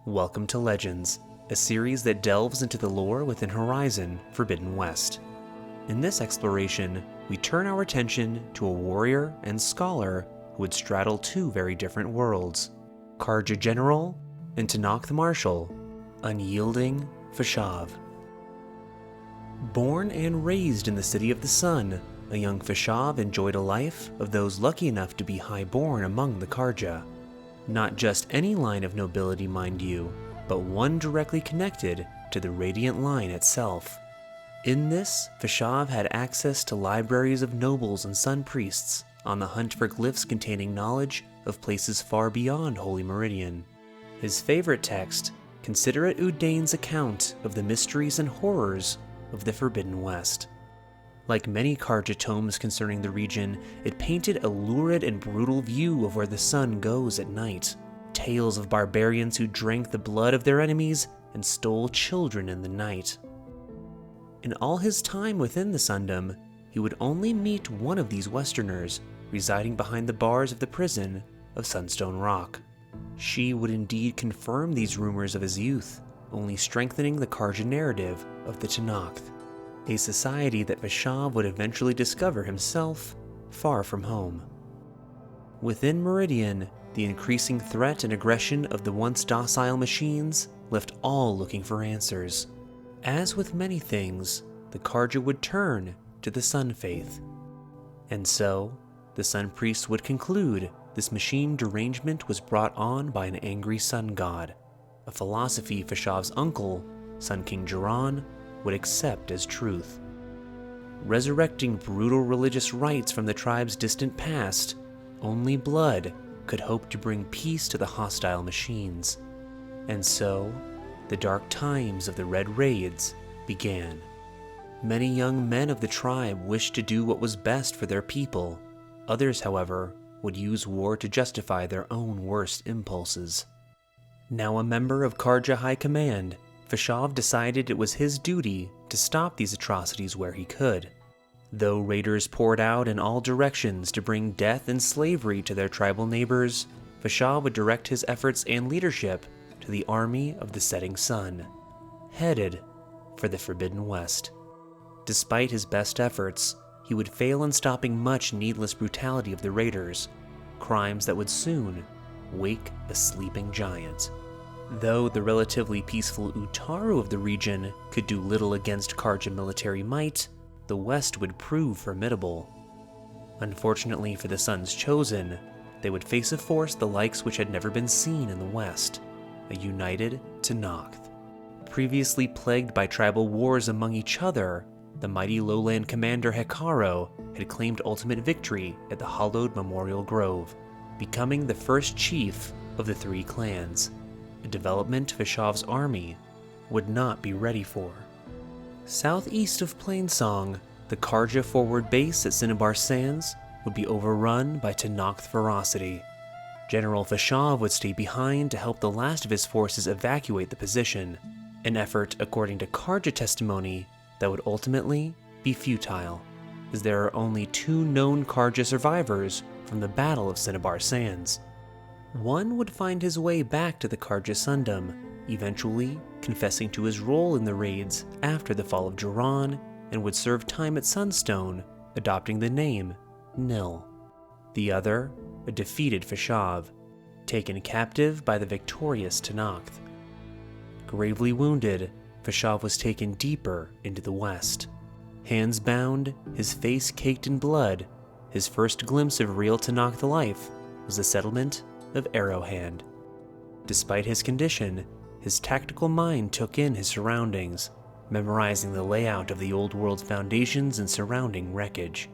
Welcome to Legends, a series that delves into the lore within Horizon Forbidden West. In this exploration, we turn our attention to a warrior and scholar who would straddle two very different worlds, Carja General and Tenakth Marshal, Unyielding Fashav. Born and raised in the City of the Sun, a young Fashav enjoyed a life of those lucky enough to be high-born among the Carja. Not just any line of nobility, mind you, but one directly connected to the Radiant Line itself. In this, Fashav had access to libraries of nobles and sun priests on the hunt for glyphs containing knowledge of places far beyond Holy Meridian. His favorite text, consider it Udaine's account of the mysteries and horrors of the Forbidden West. Like many Carja tomes concerning the region, it painted a lurid and brutal view of where the sun goes at night. Tales of barbarians who drank the blood of their enemies and stole children in the night. In all his time within the Sundom, he would only meet one of these Westerners, residing behind the bars of the prison of Sunstone Rock. She would indeed confirm these rumors of his youth, only strengthening the Carja narrative of the Tenakth, a society that Fashav would eventually discover himself far from home. Within Meridian, the increasing threat and aggression of the once docile machines left all looking for answers. As with many things, the Carja would turn to the Sun Faith. And so, the Sun Priest would conclude this machine derangement was brought on by an angry sun god, a philosophy Fashav's uncle, Sun King Jiran, would accept as truth. Resurrecting brutal religious rites from the tribe's distant past, only blood could hope to bring peace to the hostile machines. And so, the dark times of the Red Raids began. Many young men of the tribe wished to do what was best for their people. Others, however, would use war to justify their own worst impulses. Now a member of Carja High Command, Fashav decided it was his duty to stop these atrocities where he could. Though raiders poured out in all directions to bring death and slavery to their tribal neighbors, Fashav would direct his efforts and leadership to the army of the setting sun, headed for the Forbidden West. Despite his best efforts, he would fail in stopping much needless brutality of the raiders, crimes that would soon wake a sleeping giant. Though the relatively peaceful Utaru of the region could do little against Carja military might, the West would prove formidable. Unfortunately for the Sun's Chosen, they would face a force the likes which had never been seen in the West, a united Tenakth. Previously plagued by tribal wars among each other, the mighty lowland commander Hekarro had claimed ultimate victory at the hallowed Memorial Grove, becoming the first chief of the three clans, a development Fashav's army would not be ready for. Southeast of Plainsong, the Carja forward base at Cinnabar Sands would be overrun by Tenakth ferocity. General Fashav would stay behind to help the last of his forces evacuate the position, an effort, according to Carja testimony, that would ultimately be futile, as there are only two known Carja survivors from the Battle of Cinnabar Sands. One would find his way back to the Carja Sundom, eventually confessing to his role in the raids after the fall of Jiran, and would serve time at Sunstone, adopting the name Nil. The other, a defeated Fashav, taken captive by the victorious Tenakth. Gravely wounded, Fashav was taken deeper into the west. Hands bound, his face caked in blood, his first glimpse of real Tenakth life was the settlement of Arrowhand. Despite his condition, his tactical mind took in his surroundings, memorizing the layout of the old world's foundations and surrounding wreckage.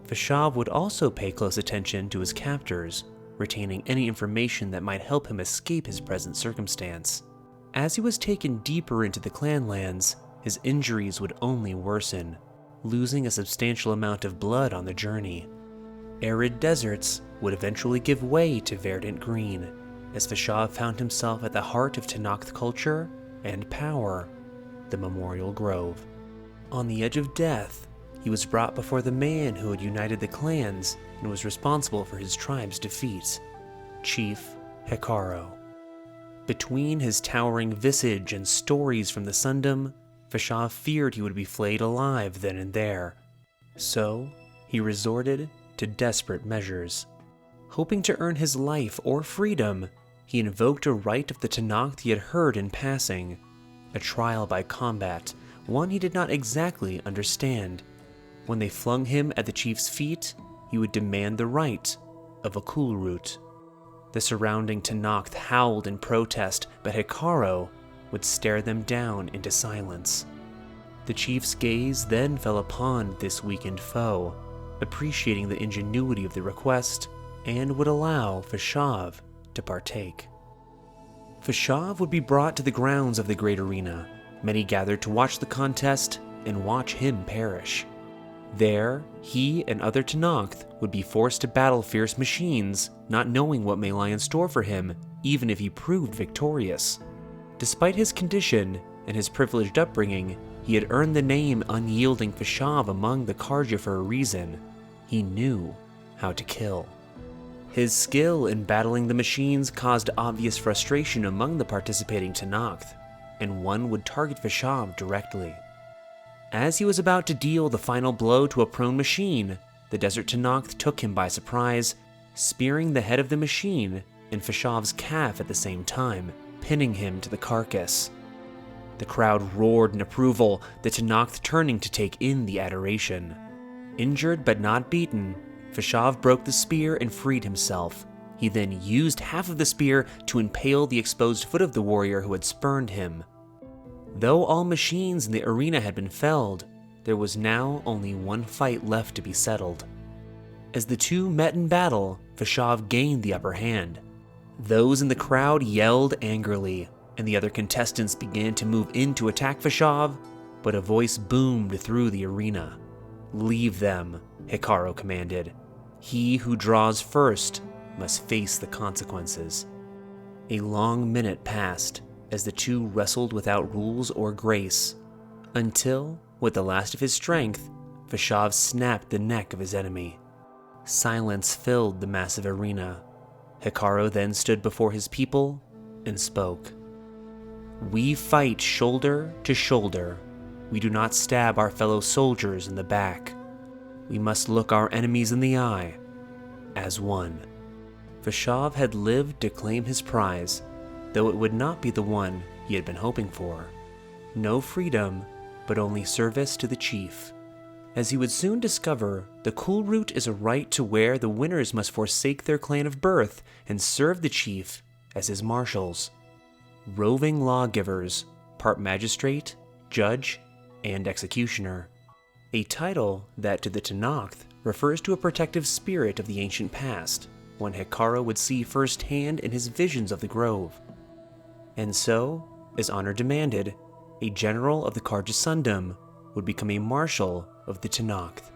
Fashav would also pay close attention to his captors, retaining any information that might help him escape his present circumstance. As he was taken deeper into the clanlands, his injuries would only worsen, losing a substantial amount of blood on the journey. Arid deserts would eventually give way to verdant green, as Fashav found himself at the heart of Tenakth culture and power, the Memorial Grove. On the edge of death, he was brought before the man who had united the clans and was responsible for his tribe's defeat, Chief Hekarro. Between his towering visage and stories from the Sundom, Fashav feared he would be flayed alive then and there. So, he resorted to desperate measures. Hoping to earn his life or freedom, he invoked a rite of the Tenakth he had heard in passing, a trial by combat, one he did not exactly understand. When they flung him at the chief's feet, he would demand the right of a kulrut. The surrounding Tenakth howled in protest, but Hekarro would stare them down into silence. The chief's gaze then fell upon this weakened foe, appreciating the ingenuity of the request, and would allow Fashav to partake. Fashav would be brought to the grounds of the great arena. Many gathered to watch the contest and watch him perish. There, he and other Tenakth would be forced to battle fierce machines, not knowing what may lie in store for him, even if he proved victorious. Despite his condition and his privileged upbringing, he had earned the name Unyielding Fashav among the Carja for a reason. He knew how to kill. His skill in battling the machines caused obvious frustration among the participating Tenakth, and one would target Fashav directly. As he was about to deal the final blow to a prone machine, the Desert Tenakth took him by surprise, spearing the head of the machine and Fashav's calf at the same time, pinning him to the carcass. The crowd roared in approval, the Tenakth turning to take in the adoration. Injured but not beaten, Fashav broke the spear and freed himself. He then used half of the spear to impale the exposed foot of the warrior who had spurned him. Though all machines in the arena had been felled, there was now only one fight left to be settled. As the two met in battle, Fashav gained the upper hand. Those in the crowd yelled angrily, and the other contestants began to move in to attack Fashav, but a voice boomed through the arena. "Leave them," Hekarro commanded. "He who draws first must face the consequences." A long minute passed as the two wrestled without rules or grace, until, with the last of his strength, Fashav snapped the neck of his enemy. Silence filled the massive arena. Hekarro then stood before his people and spoke. "We fight shoulder to shoulder. We do not stab our fellow soldiers in the back. We must look our enemies in the eye as one." Fashav had lived to claim his prize, though it would not be the one he had been hoping for. No freedom, but only service to the chief. As he would soon discover, the kulrut is a right to where the winners must forsake their clan of birth and serve the chief as his marshals. Roving lawgivers, part magistrate, judge, and executioner. A title that to the Tenakth refers to a protective spirit of the ancient past, one Hekarro would see firsthand in his visions of the grove. And so, as honor demanded, a general of the Carja Sundom would become a marshal of the Tenakth.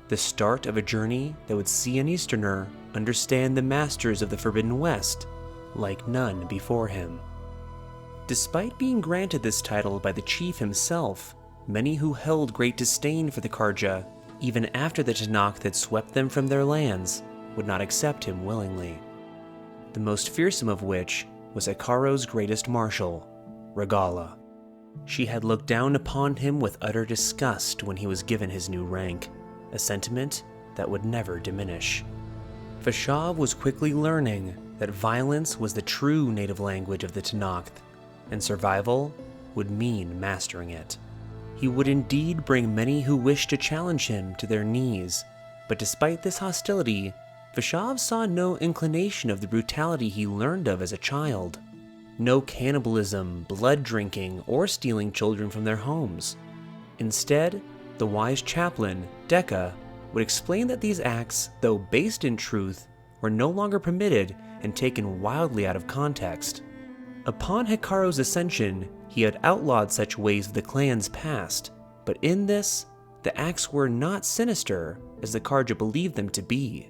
The start of a journey that would see an Easterner understand the masters of the Forbidden West like none before him. Despite being granted this title by the chief himself, many who held great disdain for the Carja, even after the Tenakth had swept them from their lands, would not accept him willingly. The most fearsome of which was Hekarro's greatest marshal, Regala. She had looked down upon him with utter disgust when he was given his new rank, a sentiment that would never diminish. Fashav was quickly learning that violence was the true native language of the Tenakth, and survival would mean mastering it. He would indeed bring many who wished to challenge him to their knees, but despite this hostility, Fashav saw no inclination of the brutality he learned of as a child. No cannibalism, blood drinking, or stealing children from their homes. Instead, the wise chaplain, Decay, would explain that these acts, though based in truth, were no longer permitted and taken wildly out of context. Upon Hekarro's ascension, he had outlawed such ways of the clan's past, but in this, the acts were not sinister as the Carja believed them to be.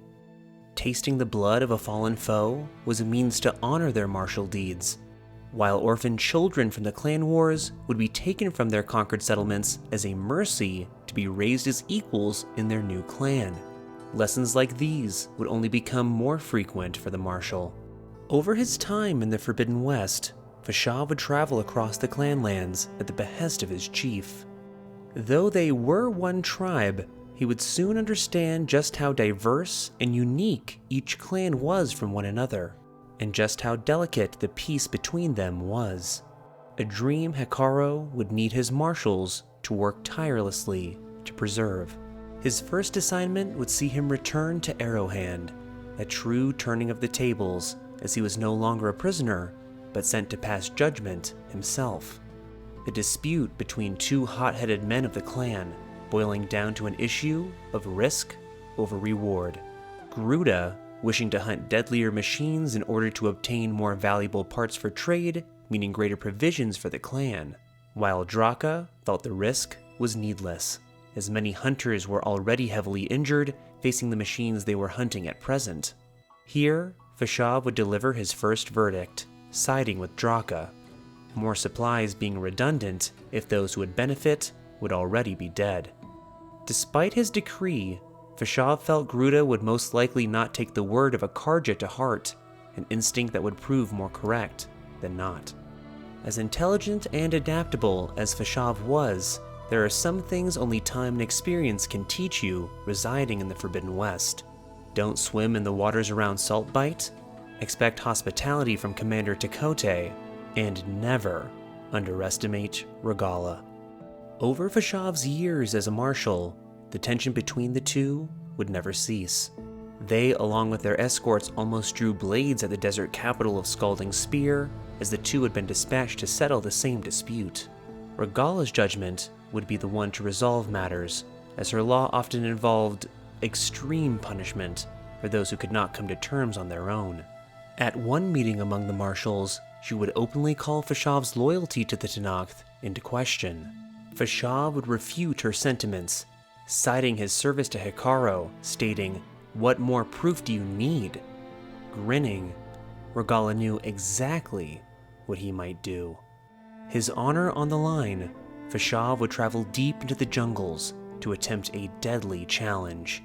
Tasting the blood of a fallen foe was a means to honor their martial deeds, while orphaned children from the clan wars would be taken from their conquered settlements as a mercy to be raised as equals in their new clan. Lessons like these would only become more frequent for the Marshal. Over his time in the Forbidden West, Fashav would travel across the clan lands at the behest of his chief. Though they were one tribe, he would soon understand just how diverse and unique each clan was from one another, and just how delicate the peace between them was. A dream Hekaro would need his marshals to work tirelessly to preserve. His first assignment would see him return to Arrowhand, a true turning of the tables, as he was no longer a prisoner, but sent to pass judgment himself. A dispute between two hot-headed men of the clan, boiling down to an issue of risk over reward. Garuda, wishing to hunt deadlier machines in order to obtain more valuable parts for trade, meaning greater provisions for the clan, while Draka felt the risk was needless, as many hunters were already heavily injured facing the machines they were hunting at present. Here, Fashav would deliver his first verdict, siding with Draka, more supplies being redundant if those who would benefit would already be dead. Despite his decree, Fashav felt Garuda would most likely not take the word of a Carja to heart, an instinct that would prove more correct than not. As intelligent and adaptable as Fashav was, there are some things only time and experience can teach you residing in the Forbidden West. Don't swim in the waters around Saltbite, expect hospitality from Commander Tekote, and never underestimate Regala. Over Fashav's years as a marshal, the tension between the two would never cease. They, along with their escorts, almost drew blades at the desert capital of Scalding Spear, as the two had been dispatched to settle the same dispute. Regala's judgment would be the one to resolve matters, as her law often involved extreme punishment for those who could not come to terms on their own. At one meeting among the marshals, she would openly call Fashav's loyalty to the Tenakth into question. Fashav would refute her sentiments, citing his service to Hekaro, stating, "What more proof do you need?" Grinning, Regala knew exactly what he might do. His honor on the line, Fashav would travel deep into the jungles to attempt a deadly challenge.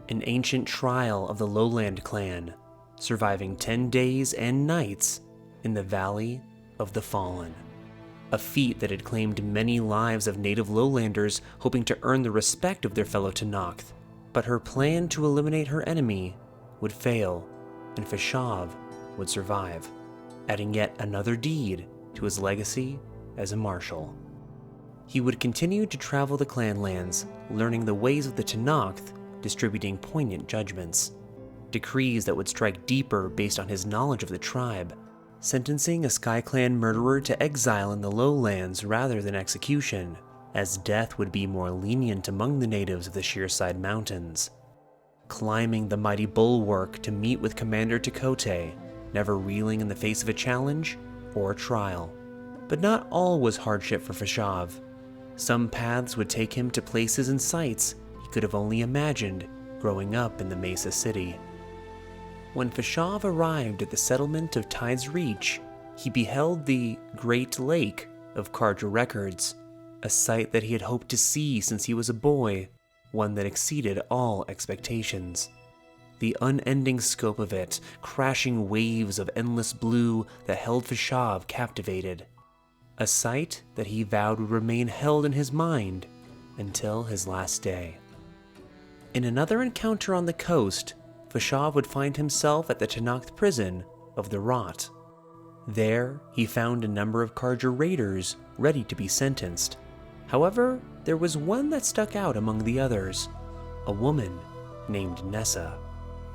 An ancient trial of the Lowland clan, surviving 10 days and nights in the Valley of the Fallen. A feat that had claimed many lives of native lowlanders hoping to earn the respect of their fellow Tenakth. But her plan to eliminate her enemy would fail, and Fashav would survive, adding yet another deed to his legacy as a marshal. He would continue to travel the clan lands, learning the ways of the Tenakth, distributing poignant judgments. Decrees that would strike deeper based on his knowledge of the tribe, sentencing a SkyClan murderer to exile in the lowlands rather than execution, as death would be more lenient among the natives of the Shearside Mountains. Climbing the mighty bulwark to meet with Commander Tekote, never reeling in the face of a challenge or trial. But not all was hardship for Fashav. Some paths would take him to places and sights he could have only imagined growing up in the Mesa City. When Fashav arrived at the settlement of Tide's Reach, he beheld the Great Lake of Carja Records, a sight that he had hoped to see since he was a boy, one that exceeded all expectations. The unending scope of it, crashing waves of endless blue that held Fashav captivated. A sight that he vowed would remain held in his mind until his last day. In another encounter on the coast, Fashav would find himself at the Tenakth prison of the Rot. There, he found a number of Carja raiders ready to be sentenced. However, there was one that stuck out among the others, a woman named Nessa.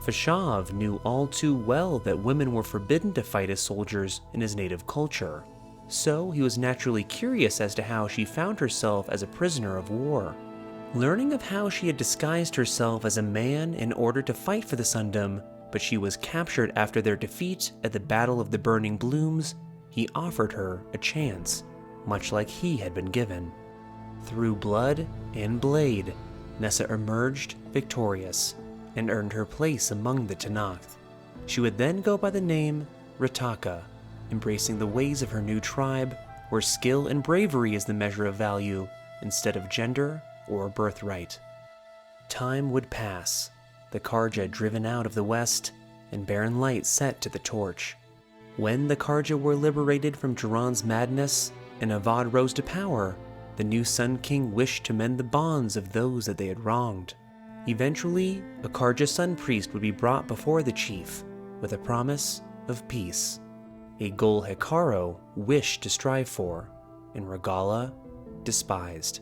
Fashav knew all too well that women were forbidden to fight as soldiers in his native culture, so he was naturally curious as to how she found herself as a prisoner of war. Learning of how she had disguised herself as a man in order to fight for the Sundom, but she was captured after their defeat at the Battle of the Burning Blooms, he offered her a chance, much like he had been given. Through blood and blade, Nessa emerged victorious and earned her place among the Tenakth. She would then go by the name Rataka, embracing the ways of her new tribe, where skill and bravery is the measure of value instead of gender or birthright. Time would pass, the Carja driven out of the west, and barren light set to the torch. When the Carja were liberated from Jiran's madness and Avad rose to power, the new Sun King wished to mend the bonds of those that they had wronged. Eventually, a Carja Sun Priest would be brought before the chief with a promise of peace, a goal Hekarro wished to strive for, and Regalla despised.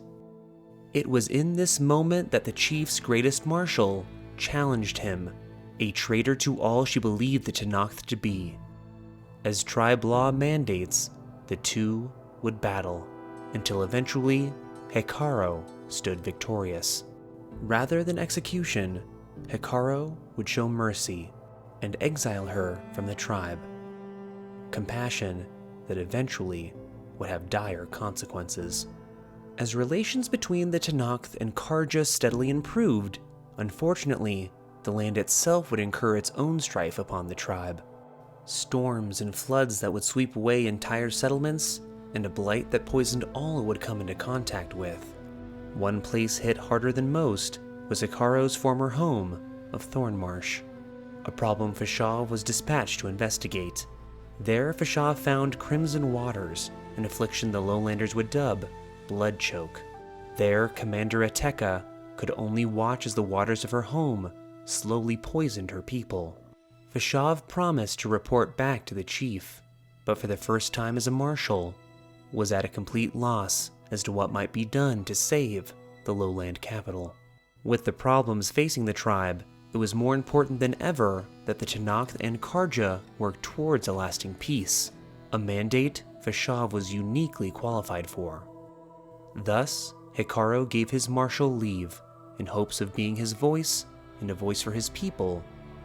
It was in this moment that the chief's greatest marshal challenged him, a traitor to all she believed the Tenakth to be. As tribe law mandates, the two would battle, until eventually Hekarro stood victorious. Rather than execution, Hekarro would show mercy and exile her from the tribe. Compassion that eventually would have dire consequences. As relations between the Tenakth and Carja steadily improved, unfortunately, the land itself would incur its own strife upon the tribe. Storms and floods that would sweep away entire settlements, and a blight that poisoned all it would come into contact with. One place hit harder than most was Hekarro's former home of Thornmarsh, a problem Fashav was dispatched to investigate. There, Fashav found crimson waters, an affliction the lowlanders would dub blood choke. There, Commander Ateka could only watch as the waters of her home slowly poisoned her people. Fashav promised to report back to the chief, but for the first time as a marshal, was at a complete loss as to what might be done to save the lowland capital. With the problems facing the tribe, it was more important than ever that the Tenakth and Carja work towards a lasting peace, a mandate Fashav was uniquely qualified for. Thus, Hekarro gave his marshal leave in hopes of being his voice and a voice for his people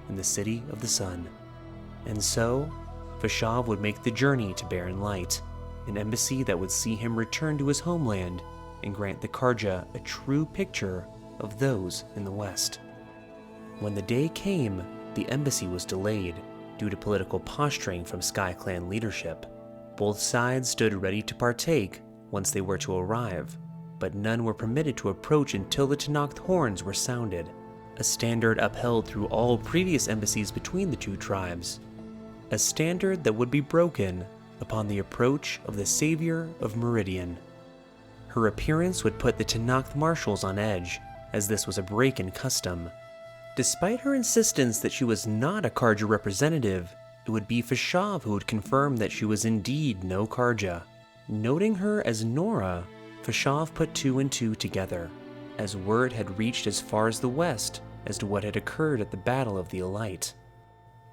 in the City of the Sun. And so, Fashav would make the journey to Barren Light, an embassy that would see him return to his homeland and grant the Carja a true picture of those in the West. When the day came, the embassy was delayed due to political posturing from Sky Clan leadership. Both sides stood ready to partake once they were to arrive, but none were permitted to approach until the Tenakth horns were sounded, a standard upheld through all previous embassies between the two tribes, a standard that would be broken upon the approach of the savior of Meridian. Her appearance would put the Tenakth marshals on edge, as this was a break in custom. Despite her insistence that she was not a Carja representative, it would be Fashav who would confirm that she was indeed no Carja. Noting her as Nora, Fashav put two and two together, as word had reached as far as the west as to what had occurred at the Battle of the Elite.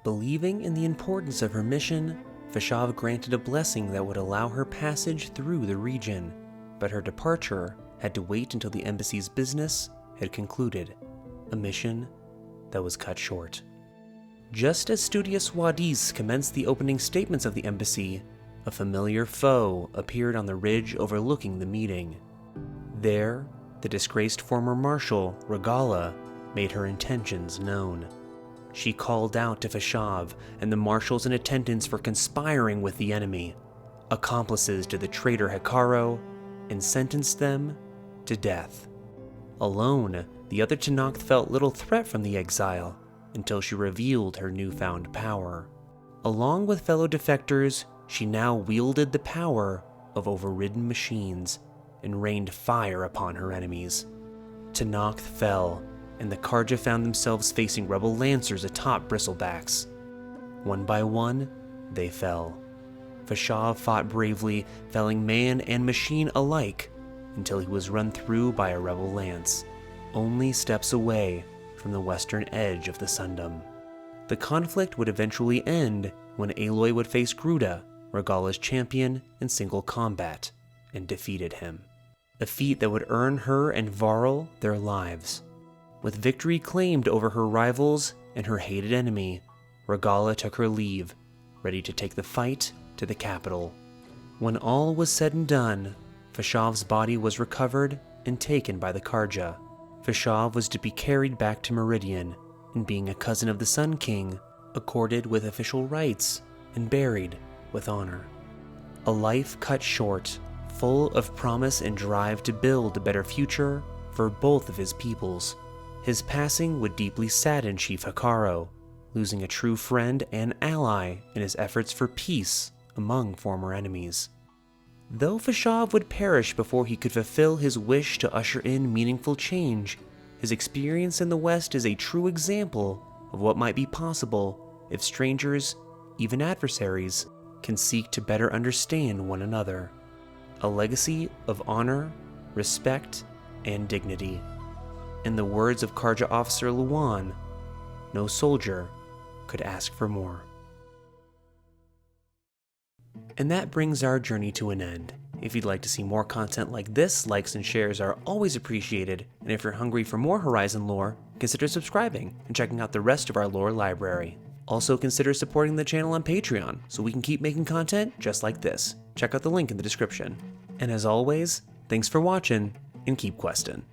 Believing in the importance of her mission, Fashav granted a blessing that would allow her passage through the region, but her departure had to wait until the embassy's business had concluded, a mission that was cut short. Just as studious Wadis commenced the opening statements of the embassy, a familiar foe appeared on the ridge overlooking the meeting. There, the disgraced former marshal, Regalla, made her intentions known. She called out to Fashav and the marshals in attendance for conspiring with the enemy, accomplices to the traitor Hekarro, and sentenced them to death. Alone, the other Tenakth felt little threat from the exile until she revealed her newfound power. Along with fellow defectors, she now wielded the power of overridden machines and rained fire upon her enemies. Tenakth fell, and the Carja found themselves facing rebel lancers atop bristlebacks. One by one, they fell. Fashav fought bravely, felling man and machine alike, until he was run through by a rebel lance, only steps away from the western edge of the Sundom. The conflict would eventually end when Aloy would face Gruda, Regalla's champion, in single combat, and defeated him, a feat that would earn her and Varl their lives. With victory claimed over her rivals and her hated enemy, Regalla took her leave, ready to take the fight to the capital. When all was said and done, Fashav's body was recovered and taken by the Carja. Fashav was to be carried back to Meridian, and being a cousin of the Sun King, accorded with official rights and buried with honor. A life cut short, full of promise and drive to build a better future for both of his peoples. His passing would deeply sadden Chief Hekarro, losing a true friend and ally in his efforts for peace among former enemies. Though Fashav would perish before he could fulfill his wish to usher in meaningful change, his experience in the West is a true example of what might be possible if strangers, even adversaries, can seek to better understand one another. A legacy of honor, respect, and dignity. In the words of Carja Officer Luan, no soldier could ask for more. And that brings our journey to an end. If you'd like to see more content like this, likes and shares are always appreciated, and if you're hungry for more Horizon lore, consider subscribing and checking out the rest of our lore library. Also consider supporting the channel on Patreon so we can keep making content just like this. Check out the link in the description. And as always, thanks for watching and keep questing.